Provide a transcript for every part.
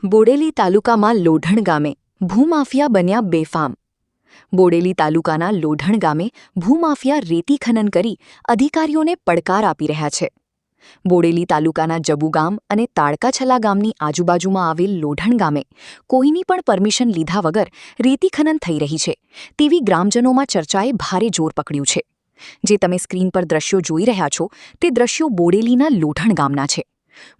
બોડેલી તાલુકામાં લોઢણ ગામે ભૂમાફિયા બન્યા બેફામ। બોડેલી તાલુકાના લોઢણ ગામે ભૂમાફિયા રેતી ખનન કરી અધિકારીઓને પડકાર આપી રહ્યા છે। બોડેલી તાલુકાના જબુ ગામ અને તાડકાછલા ગામની આજુબાજુમાં આવેલ લોઢણ ગામે કોઈની પણ પરમિશન લીધા વગર રેતી ખનન થઈ રહી છે તેવી ગ્રામજનોમાં ચર્ચાએ ભારે જોર પકડ્યું છે। જે તમે સ્ક્રીન પર દ્રશ્યો જોઈ રહ્યા છો તે દ્રશ્યો બોડેલીના લોઢણ ગામના છે।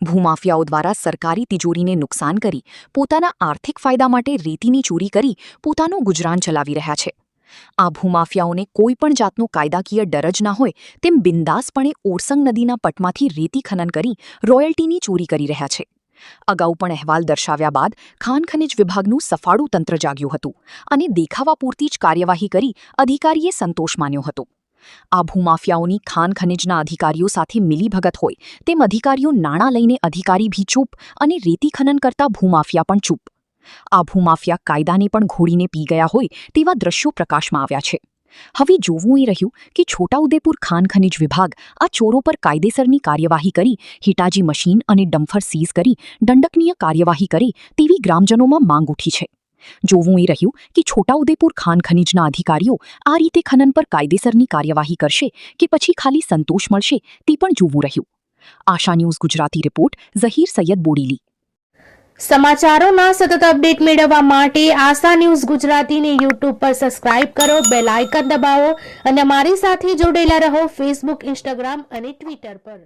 ભૂમાફિયાઓ દ્વારા સરકારી તિજોરીને નુકસાન કરી પોતાના આર્થિક ફાયદા માટે રેતીની ચોરી કરી પોતાનું ગુજરાન ચલાવી રહ્યા છે। આ ભૂમાફિયાઓને કોઈ પણ જાતનો કાયદાકીય ડર જ ના હોય તેમ બિંદાસપણે ઓરસંગ નદીના પટમાંથી રેતી ખનન કરી રોયલ્ટીની ચોરી કરી રહ્યા છે। અગાઉ પણ અહેવાલ દર્શાવ્યા બાદ ખાણ ખનિજ વિભાગનું સફાળું તંત્ર જાગ્યું હતું અને દેખાવા પૂરતી જ કાર્યવાહી કરી અધિકારીએ સંતોષ માન્યો હતો। આ ભૂમાફિયાઓની ખાણ ખનિજના અધિકારીઓ સાથે મિલીભગત હોય તેમ અધિકારીઓ નાણાં લઈને અધિકારી ભી ચૂપ અને રેતી ખનન કરતા ભૂમાફિયા પણ ચૂપ। આ ભૂમાફિયા કાયદાને પણ ઘોડીને પી ગયા હોય તેવા દ્રશ્યો પ્રકાશમાં આવ્યા છે। હવે જોવું એ રહ્યું કે છોટાઉદેપુર ખાણ ખનિજ વિભાગ આ ચોરો પર કાયદેસરની કાર્યવાહી કરી હિટાચી મશીન અને ડમ્ફર સીઝ કરી દંડકનીય કાર્યવાહી કરે તેવી ગ્રામજનોમાં માંગ ઉઠી છે। જોવું એ રહ્યું કે છોટાઉદેપુર ખાણ ખનિજના અધિકારીઓ આ રીતે ખનન પર કાયદેસરની કાર્યવાહી કરશે કે પછી ખાલી સંતોષ મળશે તે પણ જોવું રહ્યું। આશા ન્યૂઝ ગુજરાતી રિપોર્ટ ઝહીર સૈયદ બોડેલી। સમાચારોના સતત અપડેટ મેળવવા માટે આશા ન્યૂઝ ગુજરાતીને YouTube પર સબસ્ક્રાઇબ કરો, બેલ આઇકન દબાવો અને અમારી સાથે જોડેલા રહો ફેસબુક, ઇન્સ્ટાગ્રામ અને ટ્વિટર પર।